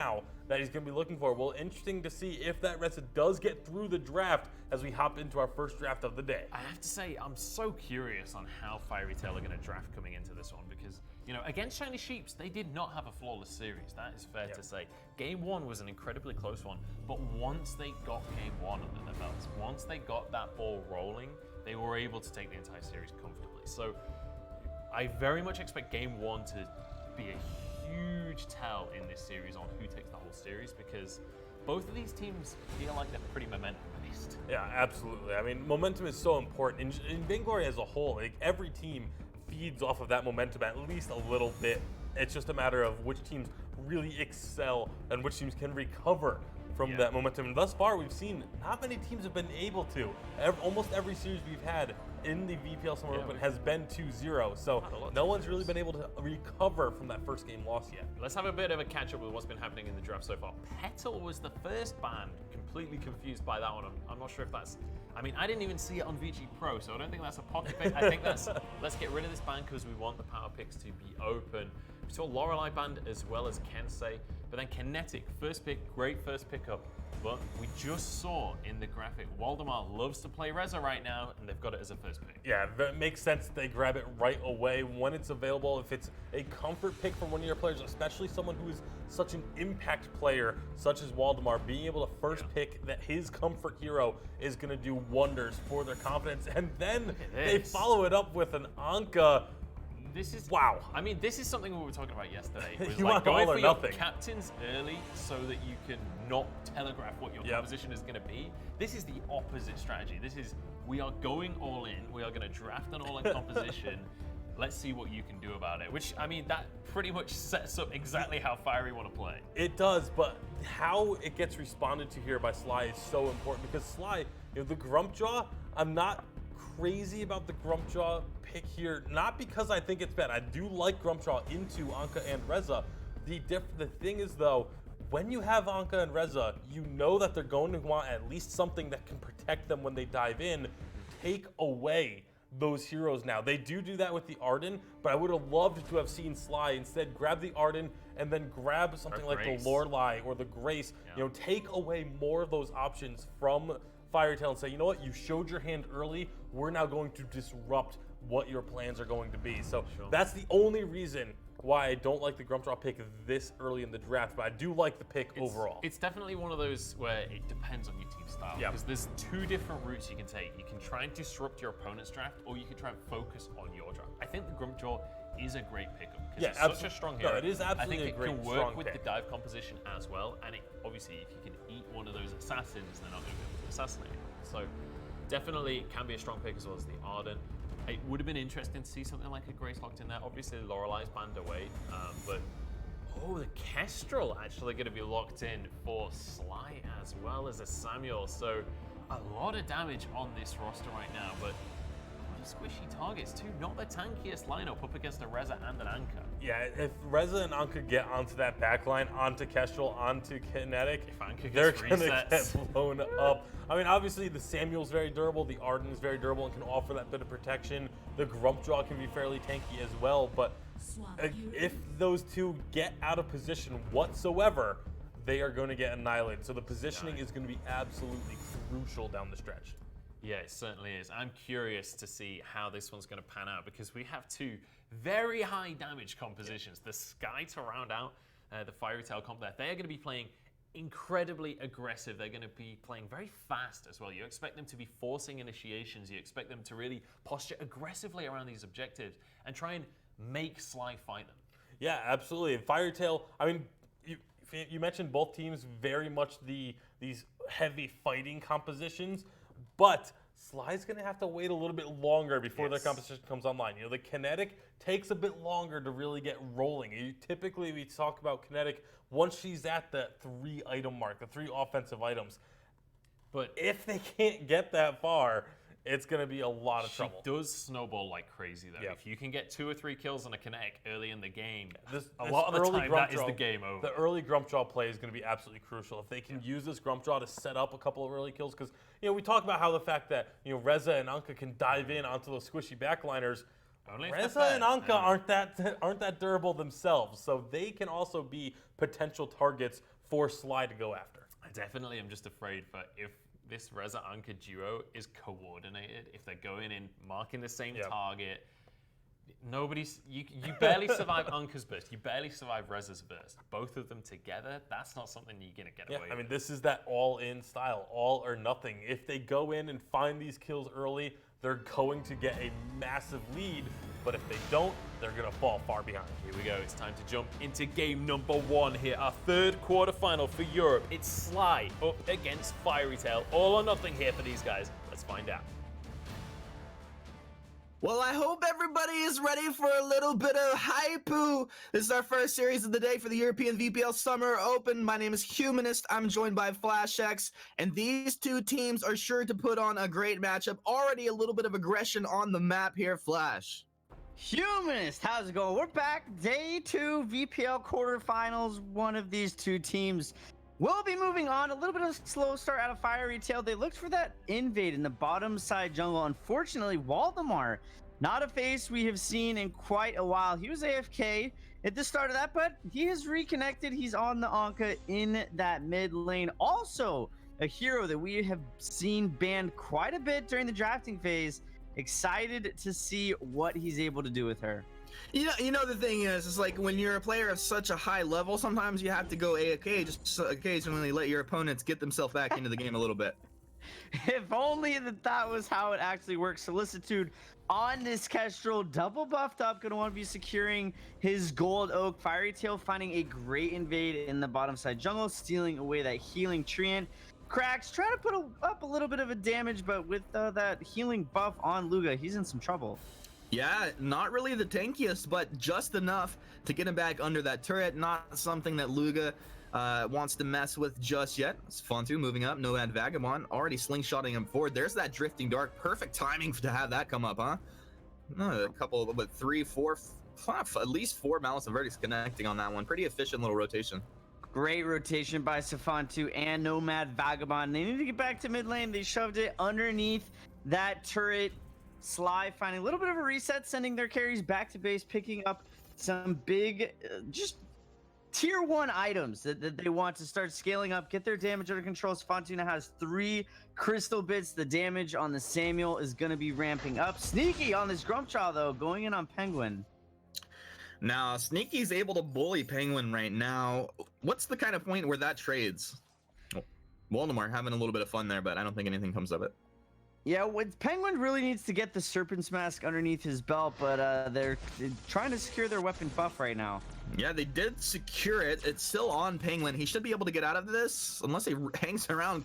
now that he's going to be looking for. Well, interesting to see if that Reza does get through the draft as we hop into our first draft of the day. I have to say, I'm so curious on how FieryTale are going to draft coming into this one because, against Shiny Sheeps, they did not have a flawless series. That is fair to say. Game 1 was an incredibly close one, but once they got Game 1 under their belts, once they got that ball rolling, they were able to take the entire series comfortably. So I very much expect Game 1 to be a huge tell in this series on who takes the whole series because both of these teams feel like they're pretty momentum-based. Yeah, absolutely. I mean, momentum is so important. In Vainglory as a whole, like, every team feeds off of that momentum at least a little bit. It's just a matter of which teams really excel and which teams can recover from that momentum. And thus far, we've seen not many teams have been able to. Almost every series we've had in the VPL Summer Open has been 2-0. So no one's really been able to recover from that first game loss yet. Let's have a bit of a catch-up with what's been happening in the draft so far. Petal was the first ban. Completely confused by that one. I'm not sure if that's... I mean, I didn't even see it on VG Pro, so I don't think that's a pocket pick. I think that's... Let's get rid of this ban because we want the power picks to be open. We saw Lorelei banned as well as Kensei. But then Kinetic, first pick, great first pickup. But we just saw in the graphic, Waldemar loves to play Reza right now, and they've got it as a first pick. Yeah, that makes sense that they grab it right away when it's available. If it's a comfort pick from one of your players, especially someone who is such an impact player, such as Waldemar, being able to first pick that his comfort hero is going to do wonders for their confidence. And then they follow it up with an Anka. This is wow. I mean, this is something we were talking about yesterday. It was You like want going all or for your nothing. captains early so that you can not telegraph what your composition is going to be. This is the opposite strategy. This is, we are going all in. We are going to draft an all-in composition. Let's see what you can do about it. Which, I mean, that pretty much sets up exactly how Fiery want to play. It does, but how it gets responded to here by SLY is so important because SLY, the Grumpjaw, I'm not crazy about the Grumpjaw pick here, not because I think it's bad. I do like Grumpjaw into Anka and Reza. The thing is, though, when you have Anka and Reza, you know that they're going to want at least something that can protect them when they dive in. Take away those heroes now. They do that with the Arden, but I would have loved to have seen SLY instead grab the Arden and then grab something like the Lorelei or the Grace. Take away more of those options from FieryTale and say, you know what, you showed your hand early, we're now going to disrupt what your plans are going to be. So that's the only reason why I don't like the Grumpjaw pick this early in the draft, but I do like the pick overall. It's definitely one of those where it depends on your team style. Because there's two different routes you can take. You can try and disrupt your opponent's draft, or you can try and focus on your draft. I think the Grumpjaw is a great pickup because it's such a strong hero. No, it is absolutely a great, I think it can work with pick. the dive composition as well, and obviously if you can eat one of those assassins, they're not going to be able to assassinate it. So definitely can be a strong pick as well as the Arden. It would have been interesting to see something like a Grace locked in there. Obviously, Lorelei's banned away, but the Kestrel actually going to be locked in for SLY as well as a Samuel. So a lot of damage on this roster right now, but squishy targets too. Not the tankiest lineup up against a Reza and an Anka. Yeah, if Reza and Anka get onto that backline, onto Kestrel, onto Kinetic, they're going to get blown up. I mean, obviously the Samuel's very durable, the Arden is very durable and can offer that bit of protection. The Grumpjaw can be fairly tanky as well, but if those two get out of position whatsoever, they are going to get annihilated. So the positioning is going to be absolutely crucial down the stretch. Yeah, it certainly is. I'm curious to see how this one's going to pan out because we have two very high damage compositions. The Sky to round out the FieryTale comp there. They are going to be playing incredibly aggressive. They're going to be playing very fast as well. You expect them to be forcing initiations. You expect them to really posture aggressively around these objectives and try and make SLY fight them. Yeah, absolutely. And FieryTale, I mean, you mentioned both teams very much these heavy fighting compositions. But SLY's going to have to wait a little bit longer before their composition comes online. The Kinetic takes a bit longer to really get rolling. Typically, we talk about Kinetic once she's at the 3-item mark, the 3 offensive items. But if they can't get that far, it's going to be a lot of trouble. She does snowball like crazy, though. If you can get 2 or 3 kills on a Kinetic early in the game, a lot of the time that is the game over. The early Grumpjaw play is going to be absolutely crucial. If they can use this Grumpjaw to set up a couple of early kills, because we talk about how the fact that Reza and Anka can dive in onto those squishy backliners. Only if they're Reza fair. and Anka aren't that durable themselves, so they can also be potential targets for Sly to go after. I definitely am just afraid for if this Reza Anka duo is coordinated, if they're going in, marking the same target, you barely survive Anka's burst, you barely survive Reza's burst. Both of them together, that's not something you're gonna get away with. I mean, this is that all-in style, all or nothing. If they go in and find these kills early, they're going to get a massive lead, but if they don't, they're gonna fall far behind. Here we go, it's time to jump into game number 1 here, our third quarterfinal for Europe. It's SLY up against FieryTale. All or nothing here for these guys. Let's find out. Well, I hope everybody is ready for a little bit of hype-oo. This is our first series of the day for the European VPL Summer Open. My name is Humanist. I'm joined by FlashX, and these two teams are sure to put on a great matchup. Already a little bit of aggression on the map here, Flash. Humanist, how's it going? We're back, day 2 VPL quarterfinals. One of these two teams will be moving on. A little bit of a slow start out of FieryTale. They looked for that invade in the bottom side jungle. Unfortunately, Waldemar, not a face we have seen in quite a while. He was AFK at the start of that, but he has reconnected. He's on the Anka in that mid lane. Also, a hero that we have seen banned quite a bit during the drafting phase. Excited to see what he's able to do with her. You know the thing is like when you're a player of such a high level, sometimes you have to go AFK just to occasionally let your opponents get themselves back into the game a little bit. If only that was how it actually works. Solicitude on this Kestrel, double buffed up, gonna want to be securing his gold oak. FieryTale finding a great invade in the bottom side jungle, stealing away that healing treant. Cracks trying to put up a little bit of a damage, but with that healing buff on Luga, he's in some trouble. Yeah, not really the tankiest, but just enough to get him back under that turret. Not something that Luga wants to mess with just yet. It's Fontu moving up, Nomad Vagabond already slingshotting him forward. There's that Drifting Dark, perfect timing to have that come up, huh? A couple, but 3, 4, 5, at least 4 Malice and Verdicts connecting on that one. Pretty efficient little rotation. Great rotation by Safantu and Nomad Vagabond. They need to get back to mid lane. They shoved it underneath that turret. SLY finding a little bit of a reset, sending their carries back to base, picking up some big, just tier 1 items that they want to start scaling up, get their damage under control. Safantu now has 3 crystal bits. The damage on the Samuel is going to be ramping up. Sneaky on this Grumpjaw, though, going in on Penguin. Now, Sneaky's able to bully Penguin right now. What's the kind of point where that trades? Oh, Waldemar having a little bit of fun there, but I don't think anything comes of it. Yeah, Penguin really needs to get the Serpent's Mask underneath his belt, but they're trying to secure their weapon buff right now. Yeah, they did secure it. It's still on Penguin. He should be able to get out of this, unless he hangs around,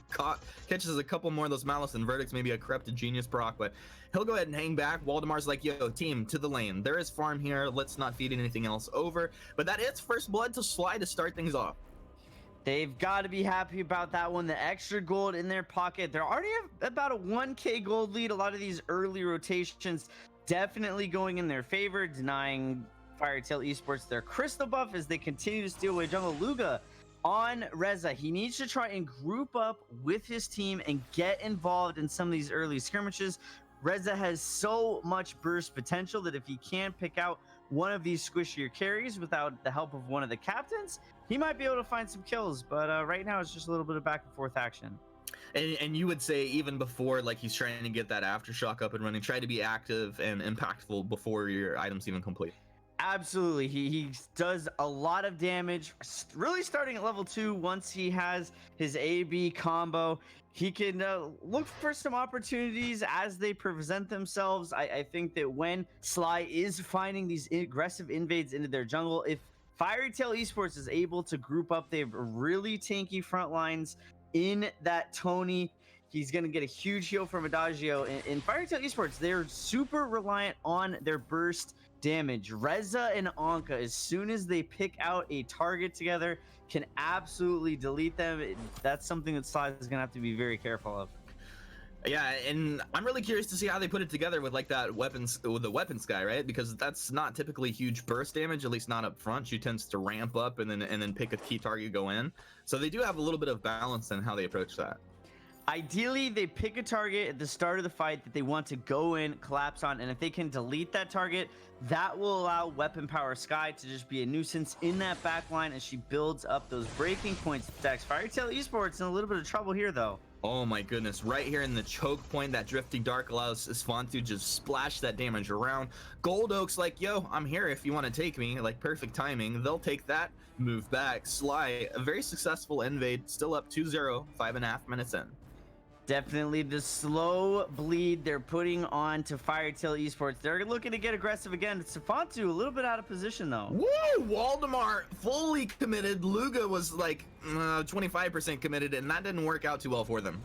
catches a couple more of those Malice and Verdicts, maybe a Corrupted Genius proc, but he'll go ahead and hang back. Waldemar's like, yo, team, to the lane. There is farm here. Let's not feed anything else over. But that is first blood to SLY to start things off. They've got to be happy about that one. The extra gold in their pocket. They're already about a 1k gold lead. A lot of these early rotations definitely going in their favor, denying FieryTale Esports their crystal buff as they continue to steal away jungle. Luga on Reza. He needs to try and group up with his team and get involved in some of these early skirmishes. Reza has so much burst potential that if he can pick out one of these squishier carries without the help of one of the captains, he might be able to find some kills. But right now it's just a little bit of back and forth action. And you would say even before, like, he's trying to get that aftershock up and running, try to be active and impactful before your items even complete. Absolutely. He does a lot of damage, really starting at level 2. Once he has his A-B combo, he can look for some opportunities as they present themselves. I think that when SLY is finding these aggressive invades into their jungle, if FieryTale Esports is able to group up, they have really tanky front lines in that Tony. He's going to get a huge heal from Adagio. In FieryTale Esports, they're super reliant on their burst damage. Reza and Anka, as soon as they pick out a target together, can absolutely delete them. That's something that SLY is going to have to be very careful of. Yeah, and I'm really curious to see how they put it together with like that weapons with the weapons guy, right? Because that's not typically huge burst damage, at least not up front. She tends to ramp up and then pick a key target, go in. So they do have a little bit of balance in how they approach that. Ideally, they pick a target at the start of the fight that they want to go in, collapse on, and if they can delete that target, that will allow Weapon Power Sky to just be a nuisance in that back line as she builds up those breaking point stacks. FieryTale Esports in a little bit of trouble here, though. Oh my goodness, right here in the choke point, that Drifting Dark allows Svan to just splash that damage around. Gold Oak's like, yo, I'm here if you want to take me, like perfect timing. They'll take that, move back. SLY, a very successful invade, still up 2-0, 5.5 minutes in. Definitely the slow bleed they're putting on to FieryTale Esports. They're looking to get aggressive again. Safantu a little bit out of position though. Woo! Waldemar fully committed. Luga was like 25% committed, and that didn't work out too well for them.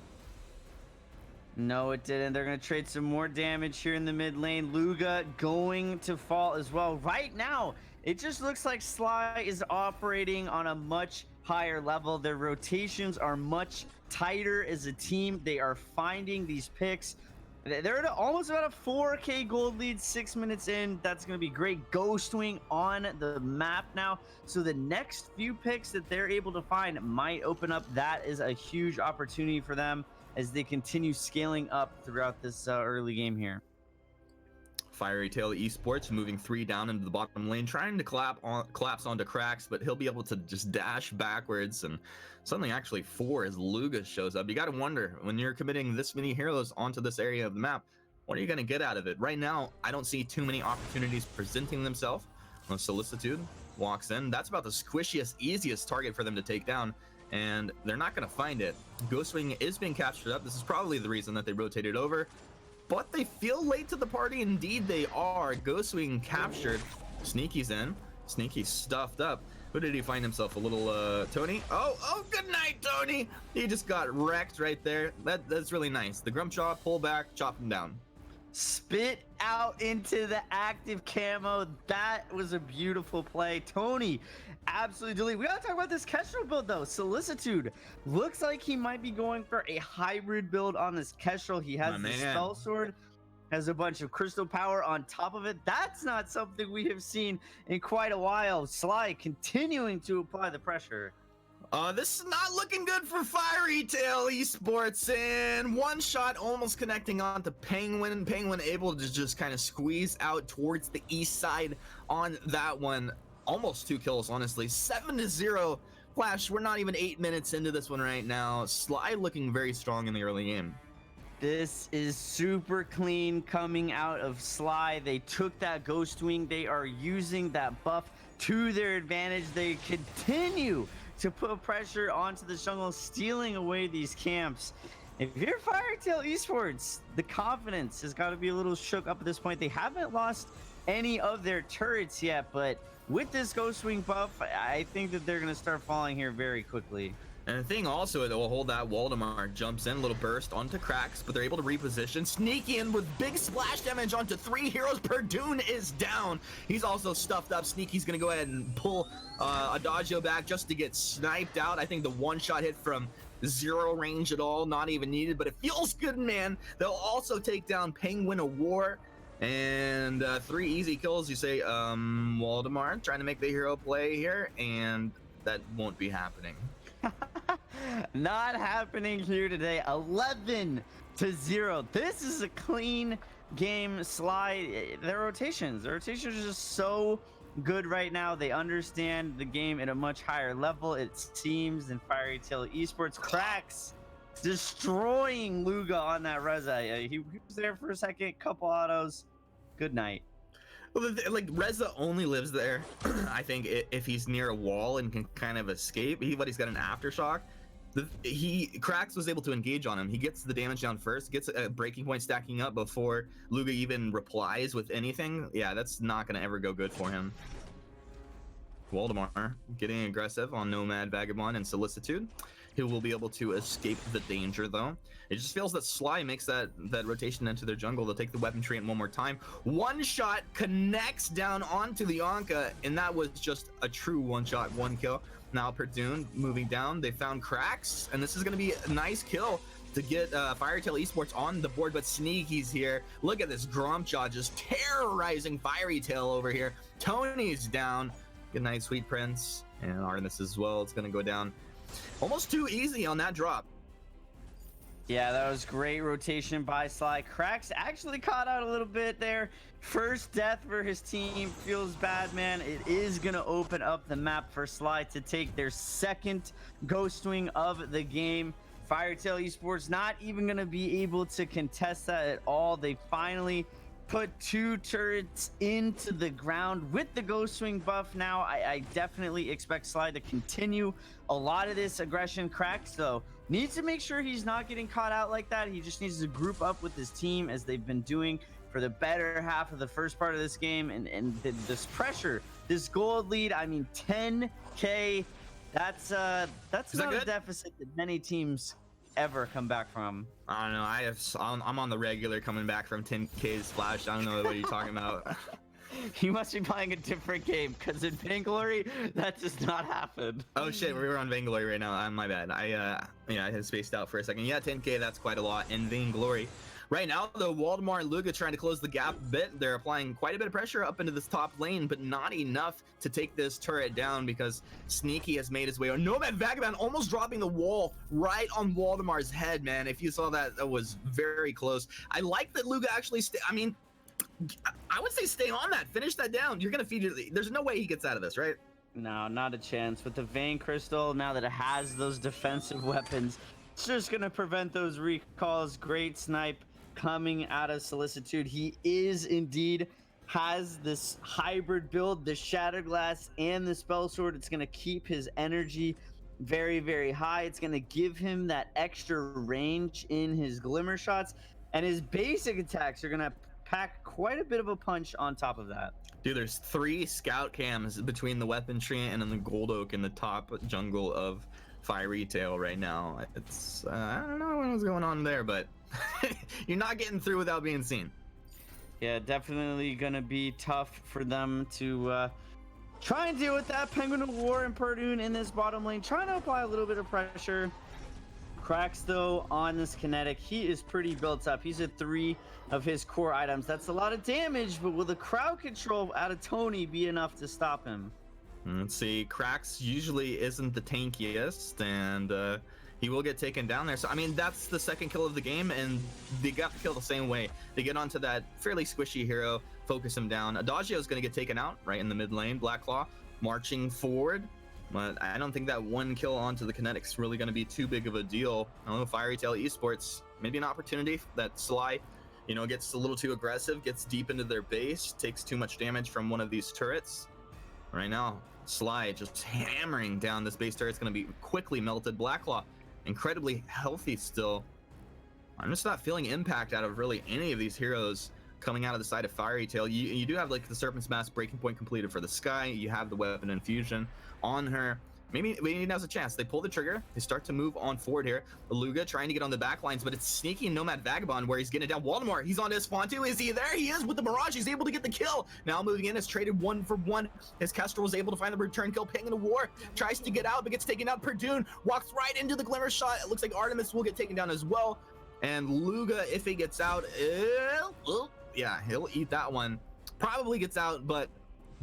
No, it didn't. They're going to trade some more damage here in the mid lane. Luga going to fall as well. Right now, it just looks like SLY is operating on a much higher level. Their rotations are much tighter as a team. They are finding these picks. They're at almost about a 4K gold lead, 6 minutes in. That's going to be great. Ghost Wing on the map now. So the next few picks that they're able to find might open up. That is a huge opportunity for them as they continue scaling up throughout this early game here. FieryTale Esports moving 3 down into the bottom lane, trying to collapse onto Cracks, but he'll be able to just dash backwards, and suddenly actually 4 as Luga shows up. You got to wonder, when you're committing this many heroes onto this area of the map, what are you going to get out of it? Right now, I don't see too many opportunities presenting themselves. When Solicitude walks in, that's about the squishiest, easiest target for them to take down, and they're not going to find it. Ghostwing is being captured up. This is probably the reason that they rotated over. But they feel late to the party. Indeed, they are. Ghostwing captured. Sneaky's in. Sneaky's stuffed up. Who did he find himself? A little Tony? Oh, good night, Tony. He just got wrecked right there. That's really nice. The Grumpjaw, pull back, chop him down. Spit out into the active camo. That was a beautiful play. Tony, absolutely delete. We gotta talk about this Kestrel build though. Solicitude looks like he might be going for a hybrid build on this Kestrel. He has the spell sword, has a bunch of crystal power on top of it. That's not something we have seen in quite a while. SLY continuing to apply the pressure. This is not looking good for FieryTale Esports, and one shot almost connecting onto Penguin. Penguin able to just kind of squeeze out towards the east side on that one. Almost 2 kills, honestly. 7-0. Flash, we're not even 8 minutes into this one right now. SLY looking very strong in the early game. This is super clean coming out of SLY. They took that Ghost Wing. They are using that buff to their advantage. They continue to put pressure onto the jungle, stealing away these camps. If you're FieryTale Esports, the confidence has got to be a little shook up at this point. They haven't lost any of their turrets yet, but with this Ghost Wing buff, I think that they're going to start falling here very quickly. And the thing also, it will hold that Waldemar jumps in, a little burst onto Cracks, but they're able to reposition. Sneaky in with big splash damage onto 3 heroes. Perdune is down. He's also stuffed up. Sneaky's going to go ahead and pull Adagio back just to get sniped out. I think the one-shot hit from 0 range at all, not even needed, but it feels good, man. They'll also take down Penguin of War. And 3 easy kills. You say, Waldemar trying to make the hero play here, and that won't be happening. Not happening here today. 11-0. This is a clean game. SLY, their rotations are just so good right now. They understand the game at a much higher level, it seems, than FieryTale Esports. Cracks destroying Luga on that Reza. He was there for a second, couple autos. Good night. Well, like Reza only lives there, I think, if he's near a wall and can kind of escape. But he's got an aftershock. Cracks was able to engage on him. He gets the damage down first, gets a breaking point stacking up before Luga even replies with anything. Yeah, that's not gonna ever go good for him. Waldemar getting aggressive on Nomad, Vagabond, and Solicitude. He will be able to escape the danger, though. It just feels that SLY makes that rotation into their jungle. They'll take the weapon tree in one more time. One shot connects down onto the Anka, and that was just a true one shot, 1 kill. Now Perdune moving down. They found Cracks, and this is going to be a nice kill to get FieryTale Esports on the board, but Sneaky's here. Look at this Grumpjaw just terrorizing FieryTale over here. Tony's down. Good night, Sweet Prince. And Artemis as well. It's going to go down almost too easy on that drop. Yeah, that was great rotation by SLY. Cracks actually caught out a little bit there. First death for his team. Feels bad, man. It is going to open up the map for SLY to take their second ghost wing of the game. FieryTale Esports not even going to be able to contest that at all. They finally put 2 turrets into the ground with the ghost wing buff. Now I definitely expect SLY to continue a lot of this aggression. Cracks though needs to make sure he's not getting caught out like that. He just needs to group up with his team as they've been doing for the better half of the first part of this game. And this pressure, this gold lead, I mean 10k, that's not a deficit that many teams ever come back from. I don't know. I'm on the regular coming back from 10K splash. I don't know what you're talking about. You must be playing a different game, because in Vainglory, that does not happen. Oh shit, we were on Vainglory right now. My bad. I had spaced out for a second. Yeah, 10K, that's quite a lot in Vainglory. Right now, though, Waldemar and Luga trying to close the gap a bit. They're applying quite a bit of pressure up into this top lane, but not enough to take this turret down because Sneaky has made his way. Nomad Vagabond almost dropping the wall right on Waldemar's head, man. If you saw that, that was very close. I like that Luga actually I would say stay on that. Finish that down. You're going to feed it. There's no way he gets out of this, right? No, not a chance. With the Vein Crystal, now that it has those defensive weapons, it's just going to prevent those recalls. Great snipe coming out of Solicitude. He is indeed has this hybrid build, the Shattered Glass and the Spell Sword. It's going to keep his energy very, very high. It's going to give him that extra range in his Glimmer shots, and his basic attacks are going to pack quite a bit of a punch on top of that. Dude, there's 3 scout cams between the weapon tree and then the gold oak in the top jungle of FieryTale right now. It's I don't know what's going on there, but you're not getting through without being seen. Yeah, definitely gonna be tough for them to try and deal with that. Penguin of War and Perdune in this bottom lane, trying to apply a little bit of pressure. Cracks though on this kinetic, he is pretty built up. He's at 3 of his core items. That's a lot of damage, but will the crowd control out of Tony be enough to stop him? Let's see. Cracks usually isn't the tankiest, and he will get taken down there. So I mean, that's the second kill of the game, and they got the kill the same way. They get onto that fairly squishy hero, focus him down. Adagio is going to get taken out right in the mid lane. Blacklaw marching forward, but I don't think that 1 kill onto the kinetic's really going to be too big of a deal. I don't know, FieryTale Esports, maybe an opportunity that SLY, gets a little too aggressive, gets deep into their base, takes too much damage from one of these turrets. Right now, SLY just hammering down this base turret. It's going to be quickly melted. Blacklaw, incredibly healthy still. I'm just not feeling impact out of really any of these heroes coming out of the side of FieryTale. You do have like the Serpent's Mask breaking point completed for the Sky. You have the weapon infusion on her. Maybe now's a chance. They pull the trigger. They start to move on forward here. Luga trying to get on the back lines, but it's sneaky Nomad Vagabond where he's getting it down. Waldemar, he's on his spawn too. Is he there? He is with the Mirage. He's able to get the kill. Now moving in, it's traded 1 for 1. His Kestrel was able to find the return kill. Penguin of War tries to get out, but gets taken out. Perdune walks right into the Glimmer shot. It looks like Artemis will get taken down as well. And Luga, if he gets out, yeah, he'll eat that one. Probably gets out, but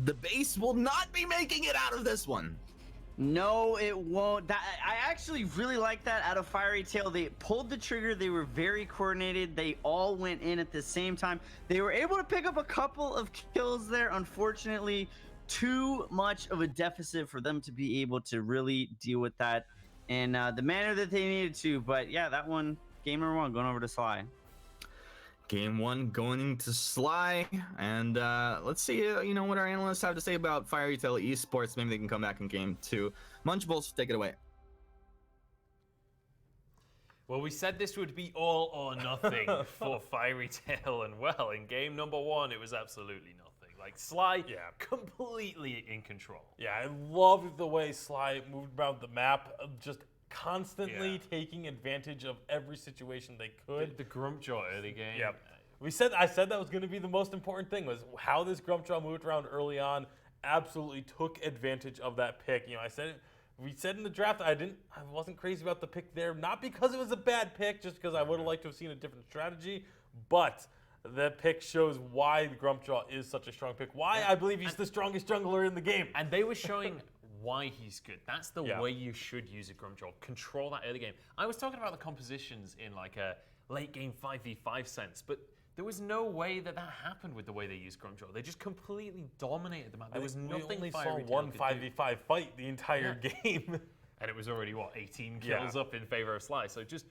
the base will not be making it out of this one. No, it won't. I actually really like that out of FieryTale. They pulled the trigger. They were very coordinated. They all went in at the same time. They were able to pick up a couple of kills there. Unfortunately, too much of a deficit for them to be able to really deal with that in the manner that they needed to. But yeah, that one, game number 1, going over to SLY. Game 1 going to SLY, and let's see what our analysts have to say about FieryTale Esports. Maybe they can come back in game 2. Munchables, take it away. Well, we said this would be all or nothing for FieryTale, and well, in game number 1, it was absolutely nothing. Like, SLY, completely in control. Yeah, I loved the way SLY moved around the map, just constantly taking advantage of every situation they could. The Grumpjaw early game. Yep. I said that was going to be the most important thing, was how this Grumpjaw moved around early on. Absolutely took advantage of that pick. We said in the draft I wasn't crazy about the pick there, not because it was a bad pick, just because I would have liked to have seen a different strategy, but that pick shows why the Grumpjaw is such a strong pick. Why I believe he's the strongest jungler in the game. And they were showing why he's good. That's the way you should use a Grumpjaw. Control that early game. I was talking about the compositions in like a late game 5v5 sense, but there was no way that happened with the way they used Grumpjaw. They just completely dominated the map. There was nothing. We only saw one 5v5 fight the entire game. And it was already, 18 kills up in favor of SLY. So just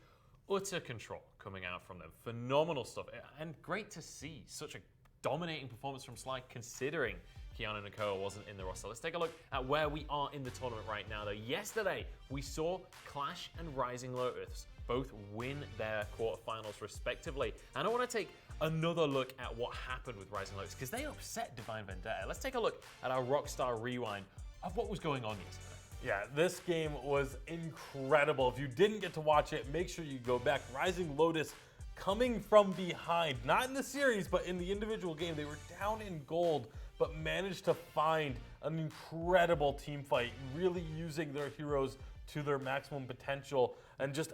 utter control coming out from them. Phenomenal stuff. And great to see such a dominating performance from SLY, considering Kiana Nakoa wasn't in the roster. Let's take a look at where we are in the tournament right now, though. Yesterday, we saw Clash and Rising Lotus both win their quarterfinals respectively. And I want to take another look at what happened with Rising Lotus, because they upset Divine Vendetta. Let's take a look at our Rockstar rewind of what was going on yesterday. Yeah, this game was incredible. If you didn't get to watch it, make sure you go back. Rising Lotus coming from behind, not in the series, but in the individual game. They were down in gold, but managed to find an incredible team fight, really using their heroes to their maximum potential and just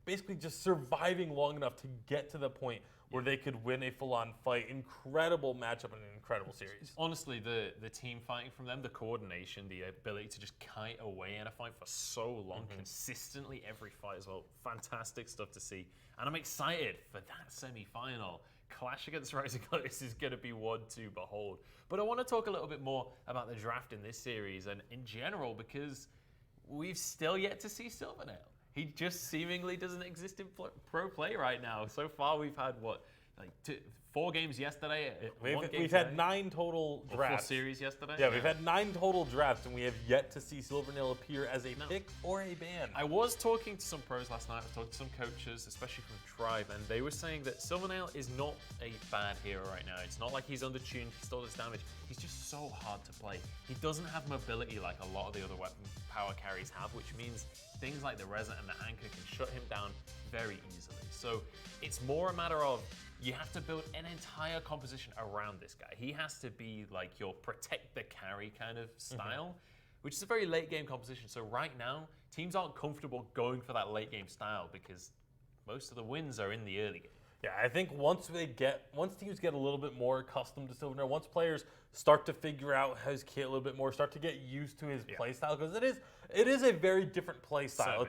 basically just surviving long enough to get to the point where they could win a full-on fight. Incredible matchup and an incredible series. Honestly, the team fighting from them, the coordination, the ability to just kite away in a fight for so long, consistently every fight as well. Fantastic stuff to see. And I'm excited for that semi-final. Clash against Rising Lotus is going to be one to behold. But I want to talk a little bit more about the draft in this series and in general, because we've still yet to see Silvernail. He just seemingly doesn't exist in pro play right now. So far, we've had, 4 games yesterday? We've had 9 total drafts. 4 series yesterday? Yeah, we've had 9 total drafts, and we have yet to see Silvernail appear as a pick or a ban. I was talking to some pros last night. I was talking to some coaches, especially from Tribe, and they were saying that Silvernail is not a bad hero right now. It's not like he's undertuned, he stole his damage. He's just so hard to play. He doesn't have mobility like a lot of the other weapon power carries have, which means things like the Reza and the Anchor can shut him down very easily. So it's more a matter of you have to build an entire composition around this guy. He has to be like your protect the carry kind of style, which is a very late game composition. So right now, teams aren't comfortable going for that late game style because most of the wins are in the early game. Yeah, I think once teams get a little bit more accustomed to Silvernail, once players start to figure out his kit a little bit more, start to get used to his play style, because it is a very different play style.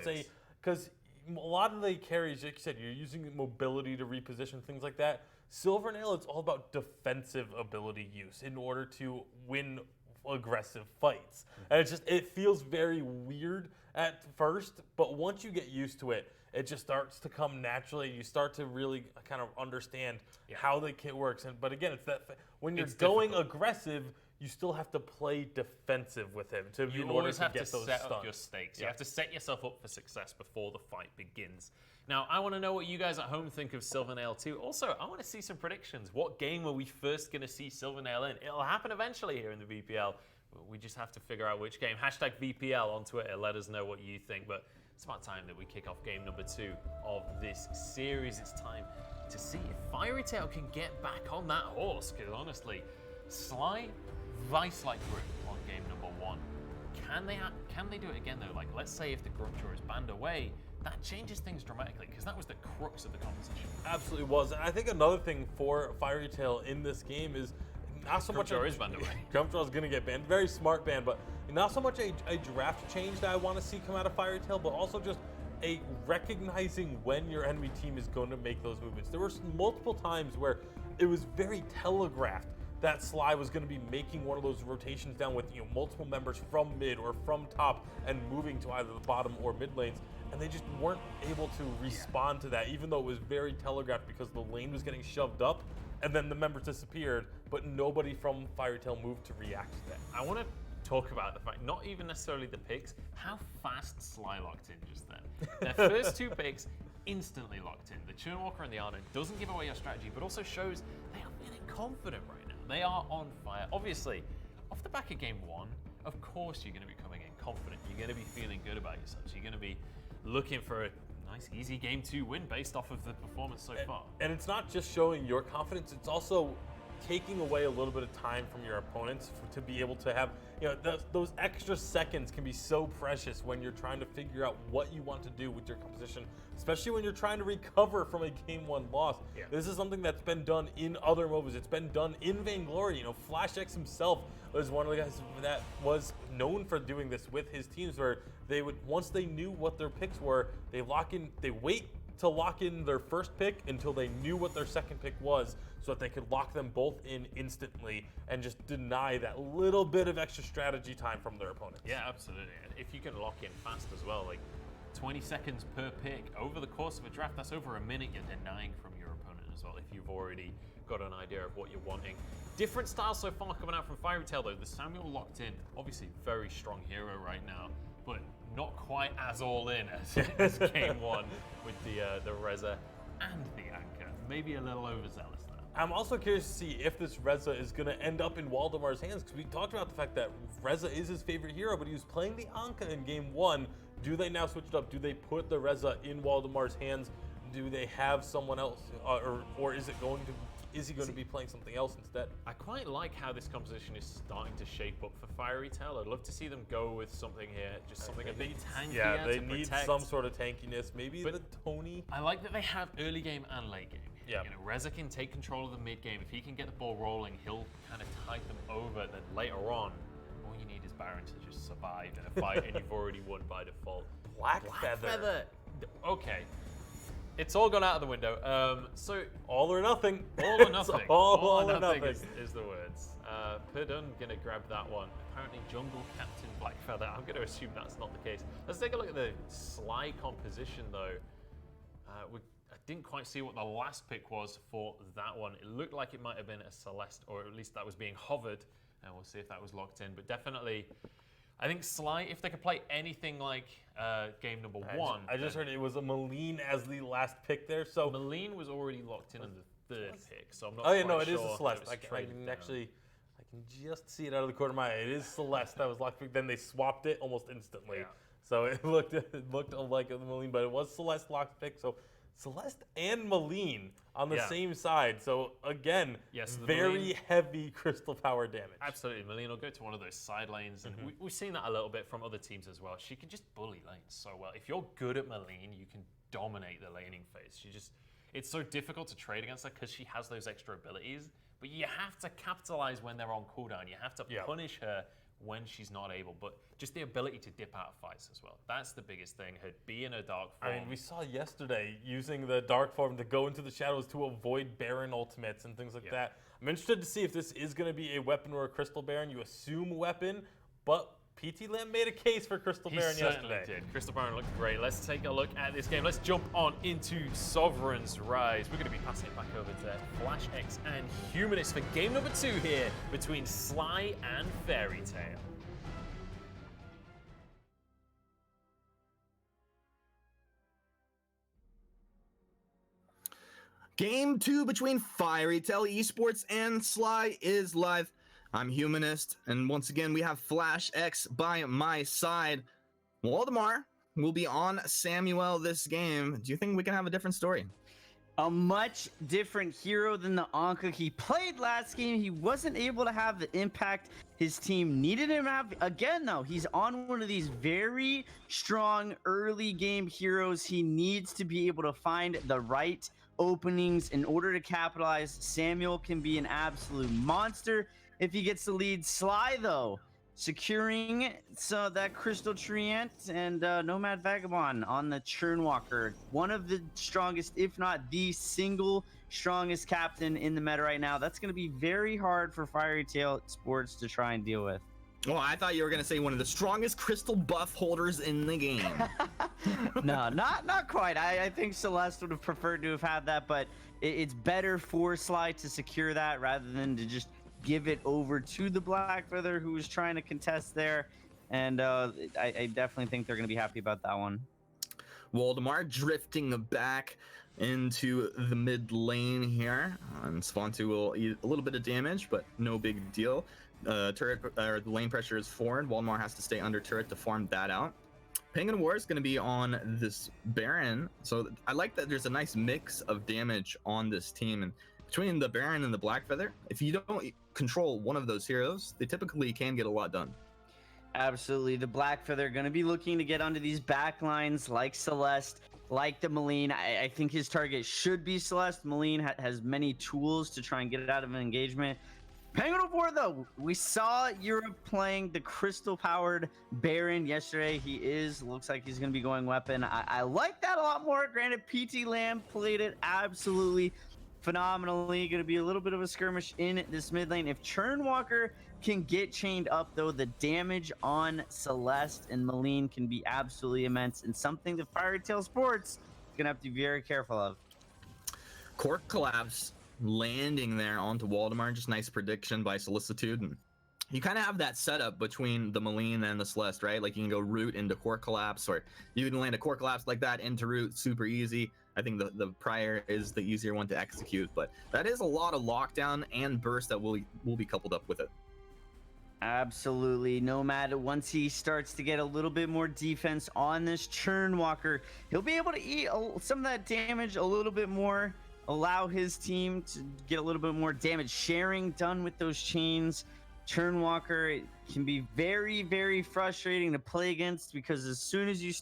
Because a lot of the carries, like you said, you're using mobility to reposition, things like that. Silvernail, it's all about defensive ability use in order to win aggressive fights. And it feels very weird at first, but once you get used to it, it just starts to come naturally. You start to really kind of understand how the kit works. But again, it's that when you're going aggressive, you still have to play defensive with him in order to get those stuns. You always have to set up your stakes. You have to set yourself up for success before the fight begins. Now, I want to know what you guys at home think of Silvernail too. Also, I want to see some predictions. What game are we first going to see Silvernail in? It'll happen eventually here in the VPL. We just have to figure out which game. Hashtag VPL on Twitter. Let us know what you think. But it's about time that we kick off game number 2 of this series. It's time to see if FieryTale can get back on that horse. Because honestly, SLY vice-like grip on game number 1. Can they do it again though? Like, let's say if the Grumpjaw is banned away, that changes things dramatically, because that was the crux of the competition. Absolutely was. And I think another thing for FieryTale in this game is not so much Grumpjaw is banned away. Grumpjaw is going to get banned. Very smart ban, but not so much a draft change that I want to see come out of FieryTale, but also just a recognizing when your enemy team is going to make those movements. There were multiple times where it was very telegraphed that SLY was going to be making one of those rotations down with multiple members from mid or from top and moving to either the bottom or mid lanes, and they just weren't able to respond to that, even though it was very telegraphed because the lane was getting shoved up and then the members disappeared, but nobody from FieryTale moved to react to that. I want to talk about the fact, not even necessarily the picks, how fast SLY locked in just then. Their first 2 picks instantly locked in. The Churnwalker and the Arno doesn't give away your strategy, but also shows they are feeling confident right now. They are on fire. Obviously, off the back of game 1, of course you're going to be coming in confident. You're going to be feeling good about yourselves. You're going to be looking for a nice, easy game 2 win based off of the performance so far. And it's not just showing your confidence, it's also taking away a little bit of time from your opponents to be able to have, those extra seconds can be so precious when you're trying to figure out what you want to do with your composition, especially when you're trying to recover from a game 1 loss. Yeah. This is something that's been done in other MOBAs. It's been done in Vainglory. Flash X himself was one of the guys that was known for doing this with his teams, where they would, once they knew what their picks were, they wait to lock in their first pick until they knew what their second pick was, so that they could lock them both in instantly and just deny that little bit of extra strategy time from their opponents. Yeah, absolutely. And if you can lock in fast as well, like 20 seconds per pick over the course of a draft, that's over a minute you're denying from your opponent as well, if you've already got an idea of what you're wanting. Different styles so far coming out from FieryTale though. The Samuel locked in, obviously very strong hero right now, but not quite as all in as game 1 with the Reza and the Anchor. Maybe a little overzealous there. I'm also curious to see if this Reza is going to end up in Waldemar's hands, because we talked about the fact that Reza is his favorite hero, but he was playing the Anka in game 1. Do they now switch it up? Do they put the Reza in Waldemar's hands? Do they have someone else, or is he going to be playing something else instead? I quite like how this composition is starting to shape up for FieryTale. I'd love to see them go with something here, just something a bit tankier. Yeah, they to need protect. some sort of tankiness. Maybe But the Tony. I like that they have early game and late game. Yeah. Reza can take control of the mid game. If he can get the ball rolling, he'll kind of tide them over. Then later on, all you need is Baron to just survive in a fight, and you've already won by default. Black Feather. Okay. It's all gone out of the window. So All or nothing. all or nothing. all or nothing nothing. is the words. Perdun gonna grab that one. Apparently Jungle Captain Blackfeather. I'm gonna assume that's not the case. Let's take a look at the SLY composition though. I didn't quite see what the last pick was for that one. It looked like it might have been a Celeste, or at least that was being hovered. And we'll see if that was locked in. But definitely, I think SLY, if they could play anything like game number 1. I just heard it was a Maleen as the last pick there. So Maleen was already locked in on the 3rd pick, so I'm not oh yeah, quite no, it sure is a Celeste. if I it's can traded down. actually, I can just see it out of the corner of my eye. It is Celeste that was locked pick. Then they swapped it almost instantly. Yeah. So it looked like the Maleen, but it was Celeste locked pick. So Celeste and Maleen on the Yeah. same side. So again, Yes, the very Maleen- heavy crystal power damage. Absolutely, Maleen will go to one of those side lanes, and we've seen that a little bit from other teams as well. She can just bully lanes so well. If you're good at Maleen, you can dominate the laning phase. It's so difficult to trade against her because she has those extra abilities, but you have to capitalize when they're on cooldown. You have to punish her when she's not able, but just the ability to dip out of fights as well. That's the biggest thing, her be in her dark form. I mean, we saw yesterday using the dark form to go into the shadows to avoid Baron ultimates and things like that. I'm interested to see if this is going to be a weapon or a Crystal Baron. You assume weapon, but PT Lamb made a case for Crystal Baron certainly yesterday. did. Crystal Baron looked great. Let's take a look at this game. Let's jump on into Sovereign's Rise. We're going to be passing it back over to Flash X and Humanist for game number 2 here between SLY and FieryTale. Game 2 between FieryTale Esports and SLY is live. I'm Humanist, and once again, we have Flash X by my side. Waldemar will be on Samuel this game. Do you think we can have a different story? A much different hero than the Anka he played last game. He wasn't able to have the impact his team needed him to have. Again, though, he's on one of these very strong early game heroes. He needs to be able to find the right openings in order to capitalize. Samuel can be an absolute monster if he gets the lead. SLY, though, securing that Crystal Treant and Nomad Vagabond on the Churnwalker. One of the strongest, if not the single strongest captain in the meta right now. That's going to be very hard for FieryTale Sports to try and deal with. Well, I thought you were going to say one of the strongest crystal buff holders in the game. No, not quite. I think Celeste would have preferred to have had that, but it's better for SLY to secure that rather than to just give it over to the Blackfeather, who was trying to contest there. And I definitely think they're going to be happy about that one. Waldemar drifting back into the mid lane here. And Svantu will eat a little bit of damage, but no big deal. Turret or the lane pressure is forward. Waldemar has to stay under turret to farm that out. Penguin War is going to be on this Baron. So I like that there's a nice mix of damage on this team. And between the Baron and the Blackfeather, if you don't control one of those heroes, they typically can get a lot done. Absolutely. The Blackfeather going to be looking to get onto these back lines like Celeste, like the Maline. I think his target should be Celeste. Maline has many tools to try and get it out of an engagement. Penguin of War, though, we saw Europe playing the crystal-powered Baron yesterday. Looks like he's going to be going weapon. I like that a lot more. Granted, PT Lamb played it absolutely phenomenally. Going to be a little bit of a skirmish in this mid lane. If Churnwalker can get chained up, though, the damage on Celeste and Maline can be absolutely immense, and something that FieryTale Sports is going to have to be very careful of. Core collapse landing there onto Waldemar. Just nice prediction by Solicitude. And you kind of have that setup between the Maline and the Celeste, right? Like you can go root into core collapse, or you can land a core collapse like that into root, super easy. I think the prior is the easier one to execute, but that is a lot of lockdown and burst that will be coupled up with it. Absolutely. Nomad, once he starts to get a little bit more defense on this Churnwalker, he'll be able to eat some of that damage a little bit more, allow his team to get a little bit more damage sharing done with those chains. Churnwalker, it can be very, very frustrating to play against, because as soon as you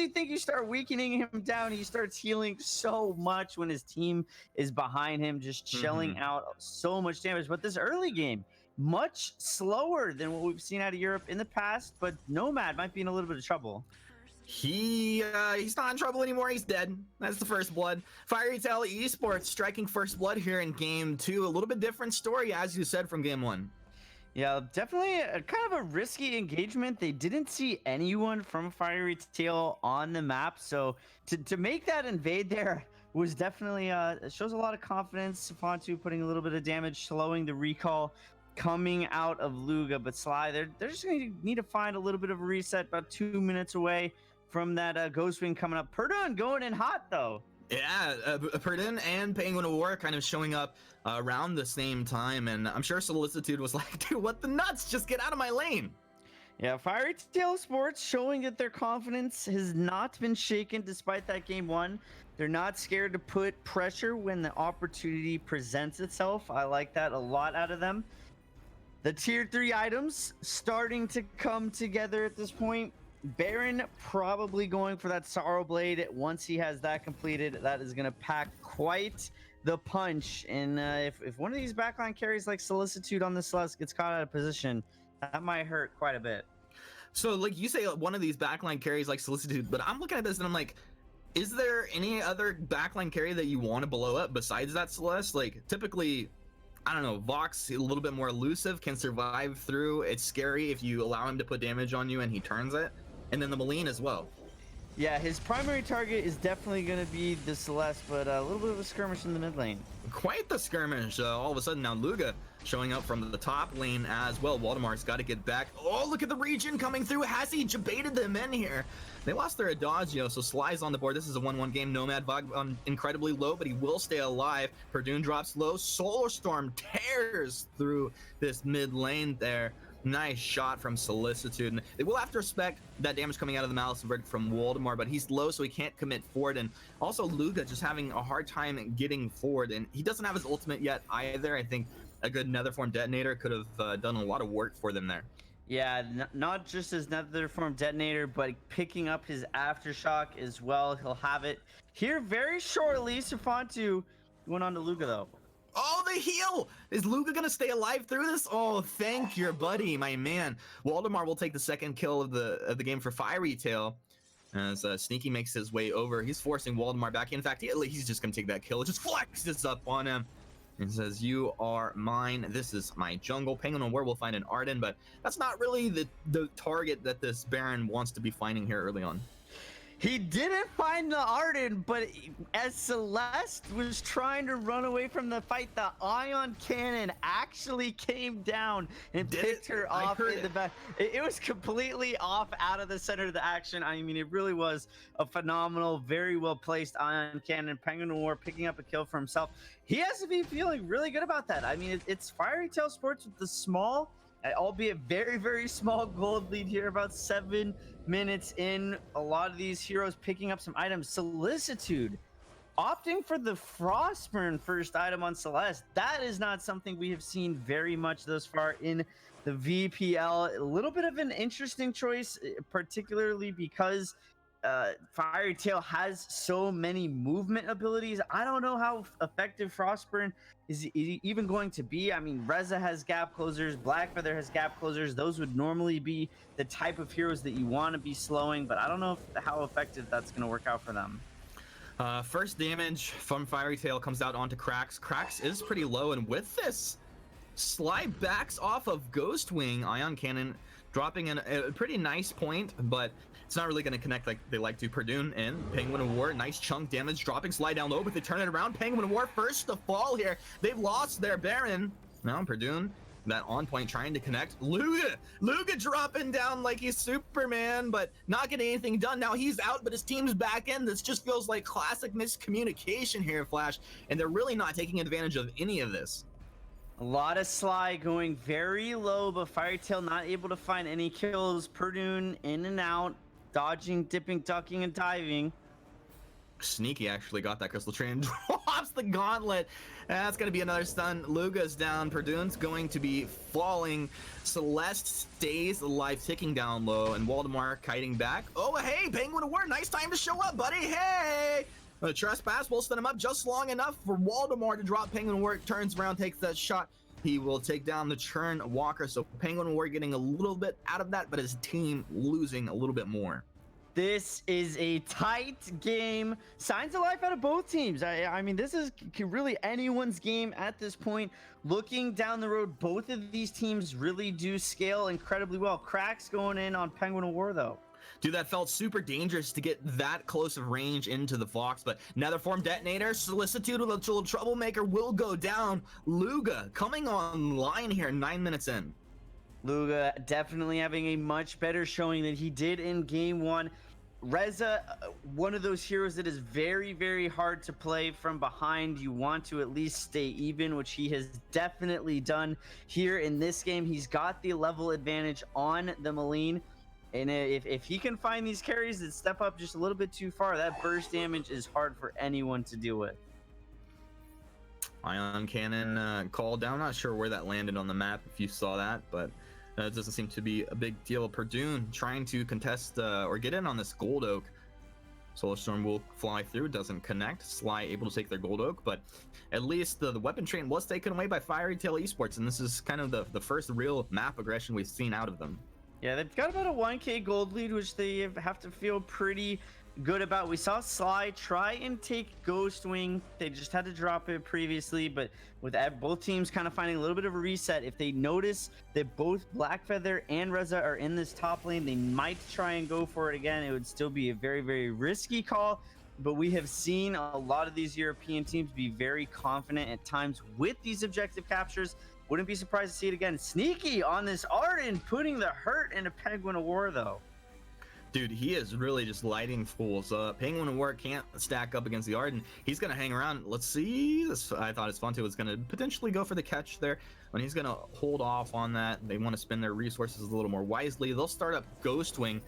think you start weakening him down, he starts healing so much when his team is behind him, just shelling out so much damage. But this early game, much slower than what we've seen out of Europe in the past, but Nomad might be in a little bit of trouble. He's not in trouble anymore. He's dead. That's the first blood. FieryTale Esports striking first blood here in game 2. A little bit different story, as you said, from game 1. Yeah, definitely a kind of a risky engagement. They didn't see anyone from FieryTale on the map, so to make that invade there was definitely it shows a lot of confidence. Fontu putting a little bit of damage, slowing the recall coming out of Luga. But SLY, they're just going to need to find a little bit of a reset, about 2 minutes away from that Ghost Wing coming up. Perdun going in hot, though. Yeah, Perdun and Penguin of War kind of showing up around the same time, and I'm sure Solicitude was like, dude, what the nuts? Just get out of my lane. Yeah, FieryTale Sports showing that their confidence has not been shaken despite that game 1. They're not scared to put pressure when the opportunity presents itself. I like that a lot out of them. The tier 3 items starting to come together at this point. Baron probably going for that Sorrow Blade. Once he has that completed, that is going to pack quite the punch. And if one of these backline carries like Solicitude on the Celeste gets caught out of position, that might hurt quite a bit. So, like you say, one of these backline carries like Solicitude, but I'm looking at this and I'm like, is there any other backline carry that you want to blow up besides that Celeste? Like, typically, I don't know, Vox, a little bit more elusive, can survive through. It's scary if you allow him to put damage on you and he turns it. And then the Maline as well. Yeah, his primary target is definitely going to be the Celeste, but a little bit of a skirmish in the mid lane. Quite the skirmish. All of a sudden now Luga showing up from the top lane as well. Waldemar's got to get back. Oh, look at the region coming through. Has he baited them in here? They lost their Adagio, so SLY's on the board. This is a 1-1 game. Nomad Vagabond incredibly low, but he will stay alive. Perdun drops low. Solar Storm tears through this mid lane there. Nice shot from Solicitude. And they will have to respect that damage coming out of the Malice Bird from Waldemar, but he's low, so he can't commit forward. And also Luga just having a hard time getting forward, and he doesn't have his ultimate yet either. I think a good Netherform Detonator could have done a lot of work for them there. Yeah, not just his Netherform Detonator, but picking up his Aftershock as well. He'll have it here very shortly. Safantu going on to Luga, though. Oh, the heal! Is Luga gonna stay alive through this? Oh, thank your buddy, my man. Waldemar will take the second kill of the game for FieryTale as Sneaky makes his way over. He's forcing Waldemar back. In fact, he's just gonna take that kill. Just flexes up on him and says, "You are mine. This is my jungle." Penguin on where we'll find an Arden, but that's not really the target that this Baron wants to be finding here early on. He didn't find the Arden, but as Celeste was trying to run away from the fight, the Ion Cannon actually came down and picked her off in the back. It was completely off out of the center of the action. I mean, it really was a phenomenal, very well placed Ion Cannon. Penguin War picking up a kill for himself. He has to be feeling really good about that. I mean, it's FieryTale Sports with the small, albeit very, very small gold lead here, about 7 minutes in. A lot of these heroes picking up some items. Solicitude opting for the Frostburn first item on Celeste. That is not something we have seen very much thus far in the VPL. A little bit of an interesting choice, particularly because FieryTale has so many movement abilities. I don't know how effective Frostburn is even going to be. I mean, Reza has gap closers, Blackfeather has gap closers. Those would normally be the type of heroes that you want to be slowing, but I don't know how effective that's going to work out for them. First damage from FieryTale comes out onto Krax. Krax is pretty low, and with this, SLY backs off of Ghostwing. Ion Cannon dropping in a pretty nice point, but it's not really going to connect like they like to. Perdune in. Penguin of War, nice chunk damage, dropping SLY down low, but they turn it around. Penguin of War first to fall here. They've lost their Baron. Now Perdune, that on point trying to connect. Luga dropping down like he's Superman, but not getting anything done. Now he's out, but his team's back in. This just feels like classic miscommunication here, Flash, and they're really not taking advantage of any of this. A lot of SLY going very low, but FieryTale not able to find any kills. Perdune in and out, dodging, dipping, ducking, and diving. Sneaky actually got that crystal train and drops the gauntlet. That's going to be another stun. Luga's down. Perdune's going to be falling. Celeste stays alive, ticking down low, and Waldemar kiting back. Oh, hey, Penguin of War, nice time to show up, buddy. Hey! Trespass will stun him up just long enough for Waldemar to drop. Penguin of War turns around, takes that shot. He will take down the Churn Walker. So Penguin of War getting a little bit out of that, but his team losing a little bit more. This is a tight game. Signs of life out of both teams. I mean, this is really anyone's game at this point. Looking down the road, both of these teams really do scale incredibly well. Cracks going in on Penguin of War, though. Dude, that felt super dangerous to get that close of range into the Fox, but Nether Form Detonator, Solicitude with a little Troublemaker will go down. Luga coming online here 9 minutes in. Luga definitely having a much better showing than he did in game one. Reza, one of those heroes that is very, very hard to play from behind. You want to at least stay even, which he has definitely done here in this game. He's got the level advantage on the Maline. And if he can find these carries that step up just a little bit too far, that burst damage is hard for anyone to deal with. Ion Cannon called down. Not sure where that landed on the map, if you saw that, but it doesn't seem to be a big deal. Perdune trying to contest or get in on this Gold Oak. Solar Storm will fly through, doesn't connect. SLY able to take their Gold Oak, but at least the weapon train was taken away by FieryTale Esports, and this is kind of the first real map aggression we've seen out of them. Yeah, they've got about a 1k gold lead, which they have to feel pretty good about. We saw SLY try and take Ghostwing. They just had to drop it previously, but with both teams kind of finding a little bit of a reset, if they notice that both Blackfeather and Reza are in this top lane, they might try and go for it again. It would still be a very, very risky call, but we have seen a lot of these European teams be very confident at times with these objective captures. Wouldn't be surprised to see it again. Sneaky on this Arden, putting the hurt into Penguin of War, though. Dude, he is really just lighting fools up. Penguin of War can't stack up against the Arden. He's going to hang around. Let's see. This, I thought his Fonte was going to potentially go for the catch there, and he's going to hold off on that. They want to spend their resources a little more wisely. They'll start up Ghostwing.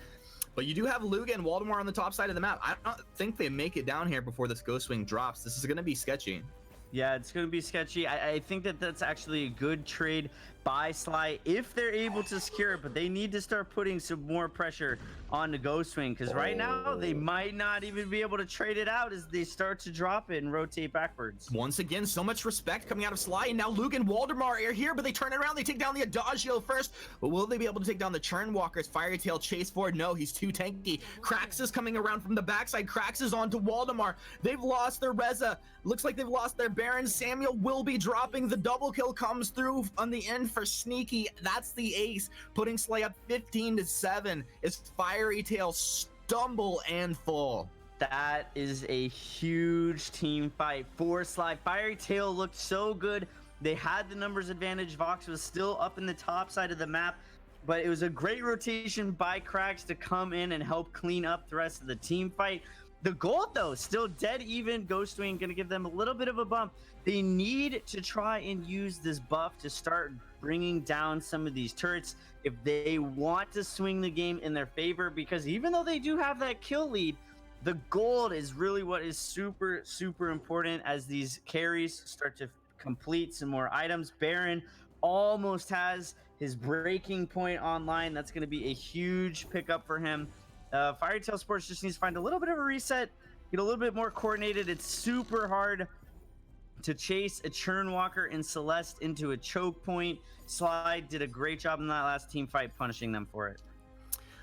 But you do have Luga and Waldemar on the top side of the map. I don't think they make it down here before this Ghostwing drops. This is going to be sketchy. Yeah, it's going to be sketchy. I think that that's actually a good trade by SLY if they're able to secure it, but they need to start putting some more pressure on the Ghostwing, because right now they might not even be able to trade it out as they start to drop it and rotate backwards. Once again, so much respect coming out of SLY, and now Luga and Waldemar are here, but they turn it around. They take down the Adagio first, but will they be able to take down the Churn Walkers? FieryTale chase forward. No, he's too tanky. Krax is coming around from the backside. Krax is onto Waldemar. They've lost their Reza. Looks like they've lost their Baron. Samuel will be dropping. The double kill comes through on the end for Sneaky. That's the ace, putting SLY up 15-7 as FieryTale stumble and fall. That is a huge team fight for SLY. FieryTale looked so good. They had the numbers advantage. Vox was still up in the top side of the map, but it was a great rotation by Krax to come in and help clean up the rest of the team fight. The gold, though, still dead even. Ghostwing going to give them a little bit of a bump. They need to try and use this buff to start bringing down some of these turrets if they want to swing the game in their favor, because even though they do have that kill lead, The gold is really what is super, super important as these carries start to complete some more items. Baron almost has his breaking point online. That's going to be a huge pickup for him. FieryTale Sports just needs to find a little bit of a reset, get a little bit more coordinated. It's super hard to chase a Churn Walker and Celeste into a choke point. SLY did a great job in that last team fight, punishing them for it.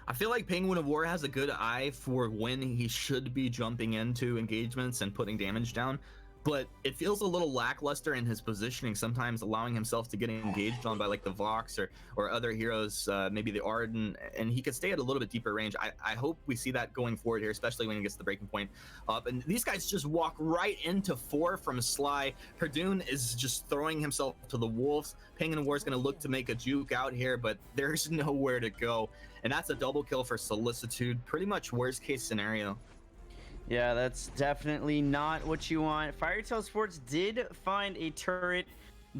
I feel like Penguin of War has a good eye for when he should be jumping into engagements and putting damage down, but it feels a little lackluster in his positioning, sometimes allowing himself to get engaged on by like the Vox or other heroes, maybe the Arden, and he could stay at a little bit deeper range. I hope we see that going forward here, especially when he gets the breaking point up. And these guys just walk right into 4 from SLY. Perdune is just throwing himself to the wolves. Penguin of War is going to look to make a juke out here, but there's nowhere to go. And that's a double kill for Solicitude. Pretty much worst case scenario. Yeah, that's definitely not what you want. FieryTale Sports did find a turret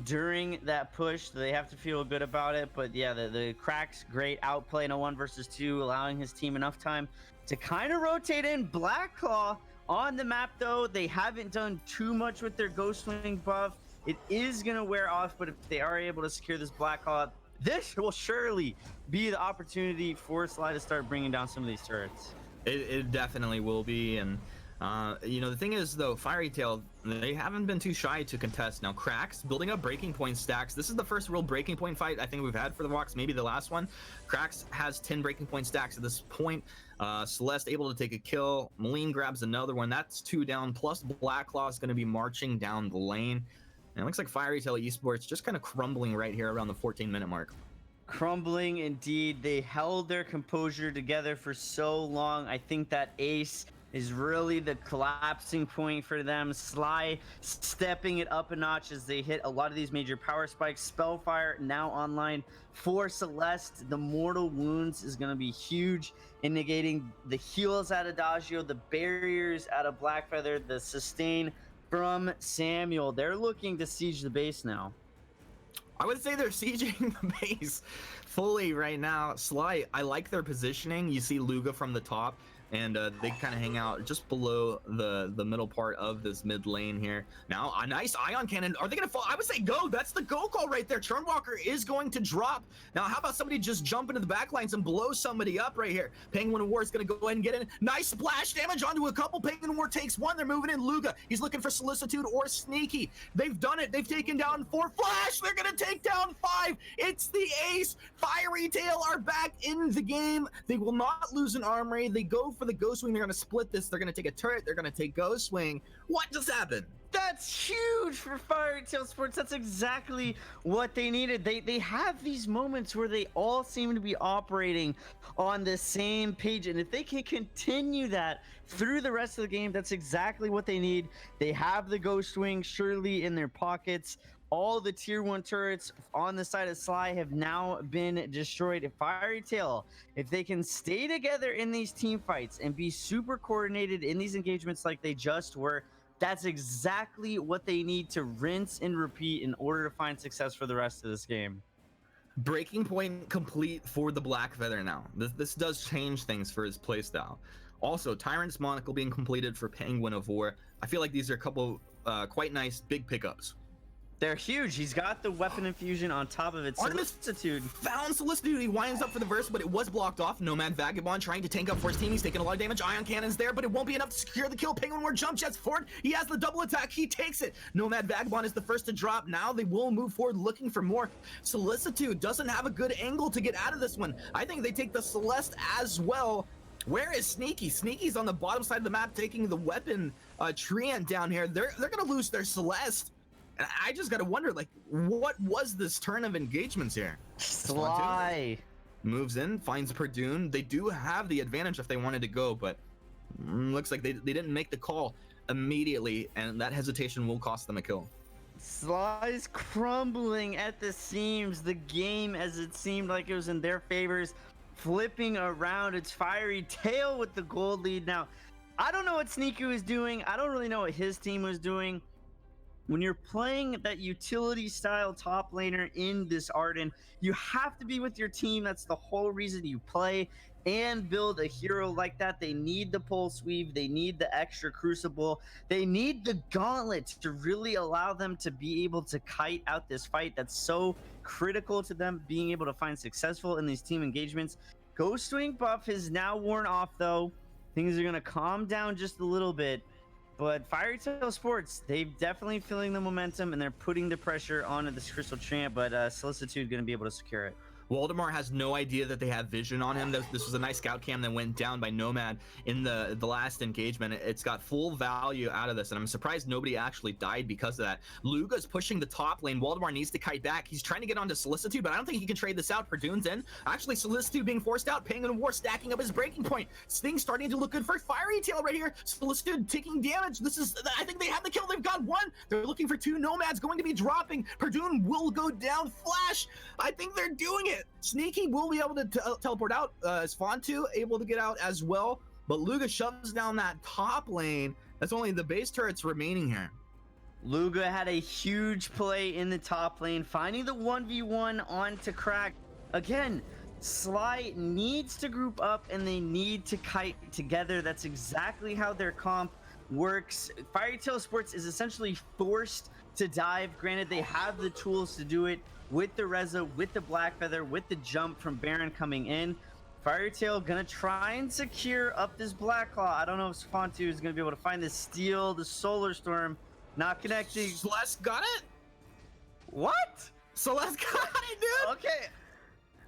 during that push. They have to feel good about it. But yeah, the Cracks, great outplay in a 1 versus 2, allowing his team enough time to kind of rotate in. Blackclaw on the map, though. They haven't done too much with their Ghost Wing buff. It is going to wear off, but if they are able to secure this Blackclaw, this will surely be the opportunity for SLY to start bringing down some of these turrets. It definitely will be. And you know, the thing is though, FieryTale, they haven't been too shy to contest. Now Cracks building up breaking point stacks. This is the first real breaking point fight I think we've had for the Vox, maybe the last one. Cracks has 10 breaking point stacks at this point. Celeste able to take a kill. Maline grabs another one. That's 2 down, plus Blackclaw is going to be marching down the lane. And it looks like FieryTale Esports just kind of crumbling right here around the 14-minute mark. Crumbling indeed. They held their composure together for so long. I think that ace is really the collapsing point for them. SLY stepping it up a notch as they hit a lot of these major power spikes. Spellfire now online for Celeste. The mortal wounds is going to be huge in negating the heals out of Adagio, the barriers out of Blackfeather, the sustain from Samuel. They're looking to siege the base now. I would say they're sieging the base fully right now. SLY, I like their positioning. You see Luga from the top, and they kind of hang out just below the middle part of this mid lane here. Now, a nice ion cannon. Are they going to fall? I would say go. That's the go call right there. Churnwalker is going to drop. Now, how about somebody just jump into the back lines and blow somebody up right here? Penguin of War is going to go ahead and get in. Nice splash damage onto a couple. Penguin of War takes 1. They're moving in. Luga, he's looking for Solicitude or Sneaky. They've done it. They've taken down 4. Flash, they're going to take down 5. It's the ace. FieryTale are back in the game. They will not lose an armory. They go for the Ghost Wing. They're going to split this. They're going to take a turret. They're going to take Ghost Wing. What just happened? That's huge for FieryTale Sports. That's exactly what they needed. They have these moments where they all seem to be operating on the same page, and if they can continue that through the rest of the game, that's exactly what they need. They have the Ghost Wing surely in their pockets. All the tier 1 turrets on the side of SLY have now been destroyed. If FieryTale, if they can stay together in these team fights and be super coordinated in these engagements like they just were, that's exactly what they need to rinse and repeat in order to find success for the rest of this game. Breaking point complete for the Blackfeather now. This does change things for his playstyle. Also, Tyrant's Monocle being completed for Penguin of War. I feel like these are a couple quite nice big pickups. They're huge. He's got the weapon infusion on top of it. Solicitude found Solicitude. He winds up for the verse, but it was blocked off. Nomad Vagabond trying to tank up for his team. He's taking a lot of damage. Ion Cannon's there, but it won't be enough to secure the kill. Penguin War jump jets forward. He has the double attack. He takes it. Nomad Vagabond is the first to drop. Now they will move forward looking for more. Solicitude doesn't have a good angle to get out of this one. I think they take the Celeste as well. Where is Sneaky? Sneaky's on the bottom side of the map taking the weapon treant down here. They're going to lose their Celeste. And I just got to wonder, like, what was this turn of engagements here? SLY moves in, finds Perdune. They do have the advantage if they wanted to go, but looks like they didn't make the call immediately, and that hesitation will cost them a kill. SLY's crumbling at the seams. The game, as it seemed like it was in their favors, flipping around. It's FieryTale with the gold lead. Now, I don't know what Sneaky was doing. I don't really know what his team was doing. When you're playing that utility style top laner in this Arden, you have to be with your team. That's the whole reason you play. and build a hero like that, they need the pulse weave, they need the extra crucible, they need the gauntlet to really allow them to be able to kite out this fight that's so critical to them being able to find successful in these team engagements. Ghost Wing buff is now worn off though. Things are going to calm down just a little bit. But FieryTale Sports, they've definitely feeling the momentum and they're putting the pressure onto this Crystal Champ, but Solicitude going to be able to secure it. Waldemar has no idea that they have vision on him. This was a nice scout cam that went down by Nomad in the last engagement. It's got full value out of this, and I'm surprised nobody actually died because of that. Luga's pushing the top lane. Waldemar needs to kite back. He's trying to get onto Solicitude, but I don't think he can trade this out. Perdune's in. Actually, Solicitude being forced out. Penguin War stacking up his breaking point. Things starting to look good for FieryTale right here. Solicitude taking damage. I think they have the kill. They've got one. They're looking for two. Nomads going to be dropping. Perdune will go down. Flash. I think they're doing it. Sneaky will be able to teleport out. Sfontu able to get out as well, but Luga shoves down that top lane. That's only the base turrets remaining here. Luga had a huge play in the top lane, finding the 1v1 onto Crack. Again, SLY needs to group up and they need to kite together. That's exactly how their comp works. FieryTale Sports is essentially forced to dive. Granted, they have the tools to do it with the Reza, with the Black Feather, with the jump from Baron coming in. FieryTale gonna try and secure up this Black Claw. I don't know if Sfontu is gonna be able to find this steal, the Solar Storm, not connecting. Celeste got it? What? Celeste got it, dude! Okay.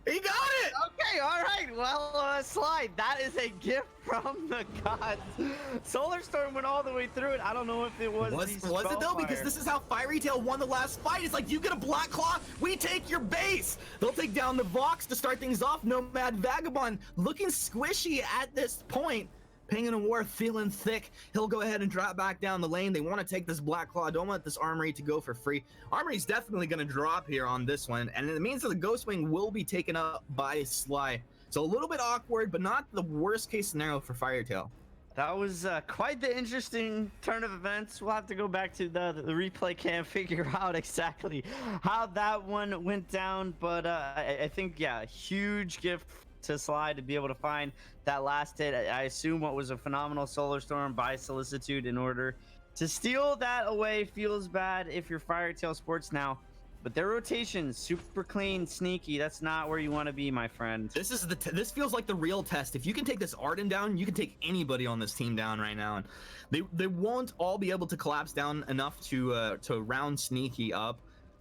He got it! Okay, all right. Well, Slide, that is a gift from the gods. Solar Storm went all the way through it. I don't know if it was Was it though? Because this is how FieryTale won the last fight. It's like, you get a Black Claw, we take your base. They'll take down the Vox to start things off. Nomad Vagabond looking squishy at this point. Penguin War feeling thick. He'll go ahead and drop back down the lane. They want to take this Black Claw. Don't want this Armory to go for free. Armory's definitely going to drop here on this one. And it means that the Ghost Wing will be taken up by SLY. So a little bit awkward, but not the worst case scenario for FieryTale. That was quite the interesting turn of events. We'll have to go back to the replay cam, figure out exactly how that one went down. But I think, yeah, huge gift to SLY to be able to find that last hit. I assume what was a phenomenal Solar Storm by Solicitude in order to steal that away. Feels bad if you're FieryTale Sports now, but their rotation super clean, sneaky. That's not where you want to be, my friend. This is this feels like the real test. If you can take this Arden down, you can take anybody on this team down right now, and they won't all be able to collapse down enough to round Sneaky up.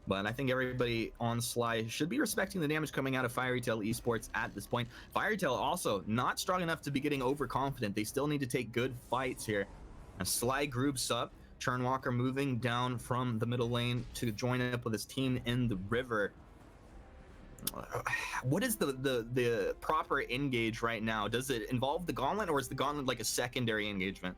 But I think everybody on SLY should be respecting the damage coming out of FieryTale Esports at this point. FieryTale also not strong enough to be getting overconfident. They still need to take good fights here. As SLY groups up, Churnwalker moving down from the middle lane to join up with his team in the river. What is the proper engage right now? Does it involve the Gauntlet, or is the Gauntlet like a secondary engagement?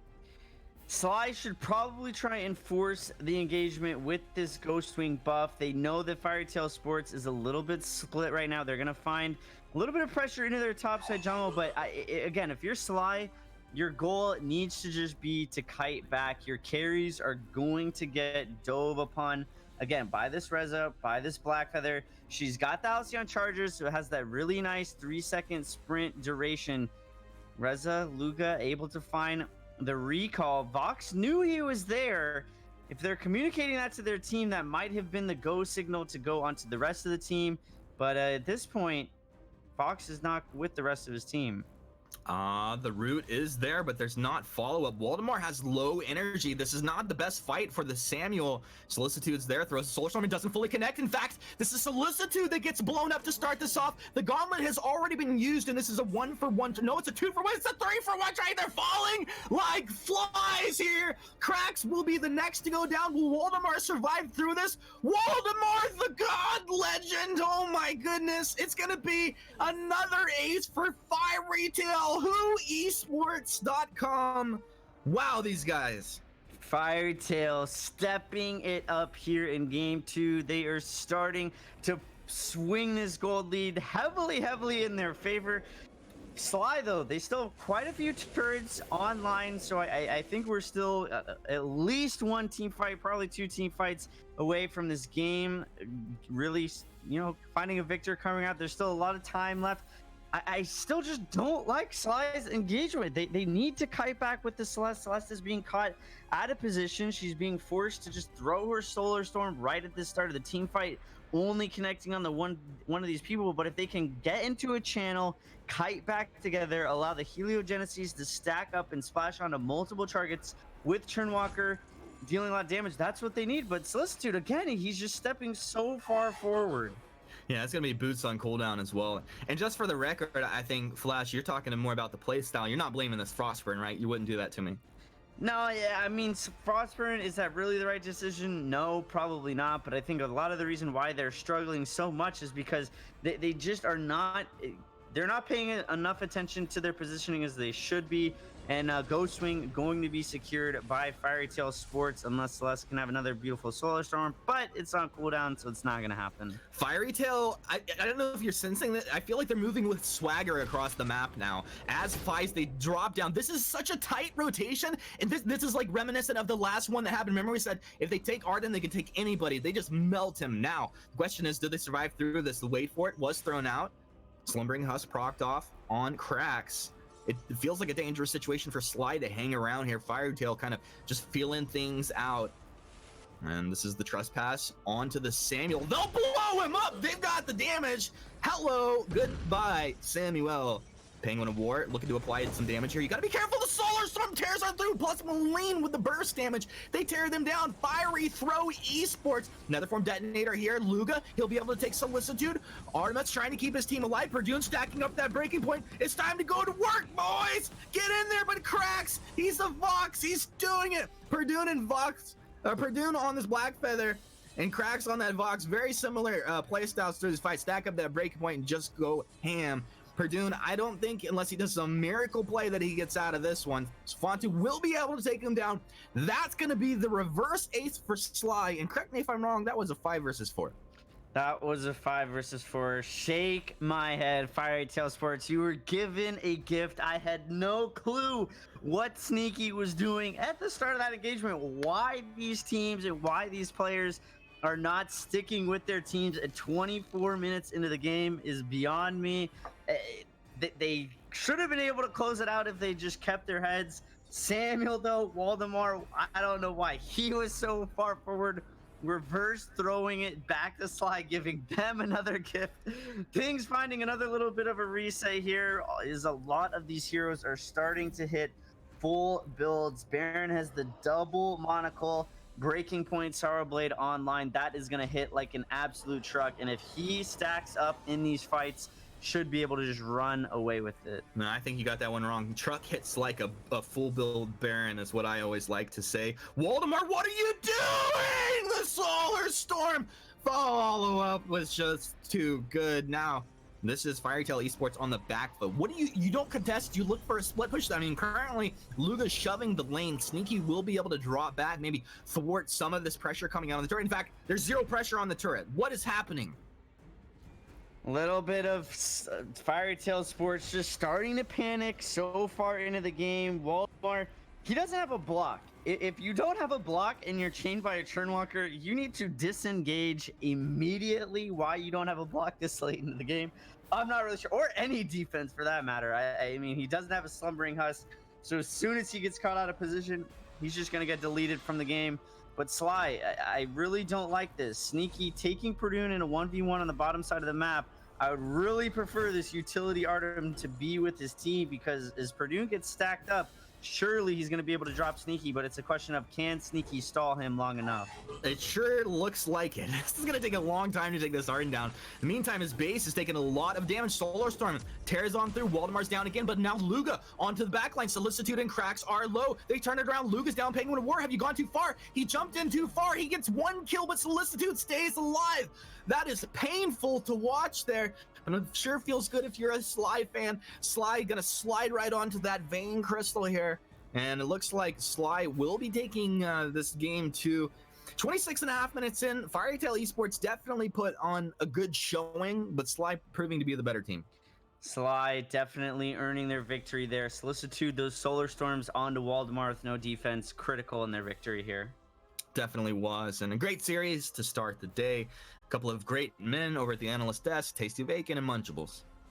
SLY should probably try and force the engagement with this Ghost Wing buff. They know that FieryTale Sports is a little bit split right now. They're going to find a little bit of pressure into their topside jungle, but again, if you're SLY, your goal needs to just be to kite back. Your carries are going to get dove upon, again, by this Reza, by this Black Feather. She's got the Halcyon Chargers, so it has that really nice 3-second sprint duration. Reza, Luga able to find the recall. Vox knew he was there. If they're communicating that to their team, that might have been the go signal to go onto the rest of the team. But at this point, Vox is not with the rest of his team. The root is there, but there's not follow-up. Waldemar has low energy. This is not the best fight for the Samuel. Solicitude's there, throws a Solar Storm and doesn't fully connect. In fact, this is Solicitude that gets blown up to start this off. The Gauntlet has already been used, and this is a 1-for-1. No, it's a 2-for-1. It's a 3-for-1 trade. They're falling like flies here. Cracks will be the next to go down. Will Waldemar survive through this? Waldemar, the God Legend. Oh my goodness. It's going to be another ace for FieryTale. WhoEsports.com. Wow, these guys. FieryTale stepping it up here in game 2. They are starting to swing this gold lead heavily in their favor. SLY, though, they still have quite a few turrets online, so I think we're still at least one team fight, probably 2 team fights away from this game really, you know, finding a victor coming out. There's still a lot of time left. I still just don't like Sly's engagement. They need to kite back with the Celeste. Celeste is being caught out of position. She's being forced to just throw her Solar Storm right at the start of the team fight, only connecting on the one of these people. But if they can get into a channel, kite back together, allow the Heliogenesis to stack up and splash onto multiple targets with Churnwalker dealing a lot of damage, that's what they need. But Solicitude, again, he's just stepping so far forward. Yeah, it's gonna be boots on cooldown as well. And just for the record, I think Flash, you're talking more about the play style. You're not blaming this Frostburn, right? You wouldn't do that to me. No, yeah, I mean, Frostburn, is that really the right decision? No, probably not. But I think a lot of the reason why they're struggling so much is because they just are not, they're not paying enough attention to their positioning as they should be. And Ghostwing going to be secured by FieryTale Sports unless Celeste can have another beautiful Solar Storm, but it's on cooldown, so it's not going to happen. FieryTale, I don't know if you're sensing that. I feel like they're moving with swagger across the map now. As Fies, they drop down. This is such a tight rotation, and this is like reminiscent of the last one that happened. Remember we said if they take Arden, they can take anybody. They just melt him. Now, the question is, do they survive through this? The wait for it was thrown out. Slumbering Husk procced off on Cracks. It feels like a dangerous situation for SLY to hang around here. FieryTale kind of just feeling things out. And this is the trespass onto the Samuel. They'll blow him up. They've got the damage. Hello, goodbye, Samuel. Penguin of War looking to apply some damage here. You gotta be careful. The Solar Storm tears on through. Plus Moline with the burst damage. They tear them down. Fiery Throw Esports. Another form detonator here. Luga, he'll be able to take Solicitude. Artemis trying to keep his team alive. Perdune stacking up that breaking point. It's time to go to work, boys. Get in there, but Cracks. He's the Vox. He's doing it. Perdune and Vox. Perdune on this Black Feather. And Cracks on that Vox. Very similar playstyles through this fight. Stack up that breaking point and just go ham. Perdune, I don't think, unless he does some miracle play, that he gets out of this one. Sfontu will be able to take him down. That's going to be the reverse ace for SLY. And correct me if I'm wrong, that was a 5 versus 4. That was a 5 versus 4. Shake my head, FieryTale Sports. You were given a gift. I had no clue what Sneaky was doing at the start of that engagement. Why these teams and why these players are not sticking with their teams at 24 minutes into the game is beyond me. They should have been able to close it out if they just kept their heads. Samuel, though, Waldemar, I don't know why he was so far forward. Reverse throwing it back to SLY, giving them another gift. Things finding another little bit of a reset here is a lot of these heroes are starting to hit full builds. Baron has the double monocle. Breaking Point, Sorrow Blade online. That is going to hit like an absolute truck. And if he stacks up in these fights, should be able to just run away with it. No, I think you got that one wrong. Truck hits like a full build Baron is what I always like to say. Waldemar, what are you doing? The Solar Storm follow up was just too good. Now, this is FieryTale Esports on the back foot. What do you don't contest, you look for a split push. I mean, currently Luga's shoving the lane. Sneaky will be able to drop back, maybe thwart some of this pressure coming out of the turret. In fact, there's zero pressure on the turret. What is happening? Little bit of FieryTale Sports just starting to panic so far into the game. Waldemar, he doesn't have a block. If you don't have a block and you're chained by a Churnwalker, you need to disengage immediately. Why you don't have a block this late into the game, I'm not really sure. Or any defense for that matter. I mean, he doesn't have a Slumbering Husk, so as soon as he gets caught out of position, he's just going to get deleted from the game. But SLY, I really don't like this. Sneaky taking Perdune in a 1v1 on the bottom side of the map. I would really prefer this utility Artem to be with his team, because as Perdune gets stacked up, surely he's going to be able to drop Sneaky, but it's a question of, can Sneaky stall him long enough? It sure looks like it. This is going to take a long time to take this Arden down. In the meantime, his base is taking a lot of damage. Solar Storm tears on through. Waldemar's down again, but now Luga onto the backline. Solicitude and Cracks are low. They turn it around. Luga's down. Penguin of War, have you gone too far? He jumped in too far. He gets one kill, but Solicitude stays alive. That is painful to watch there. And it sure feels good if you're a SLY fan. SLY gonna slide right onto that Vein Crystal here. And it looks like SLY will be taking this game to 26.5 minutes in. FieryTale Esports definitely put on a good showing, but SLY proving to be the better team. SLY definitely earning their victory there. Solicitude, those Solar Storms onto Waldemar with no defense, critical in their victory here. Definitely was. And a great series to start the day. A couple of great men over at the Analyst desk, Tasty Bacon and Munchables.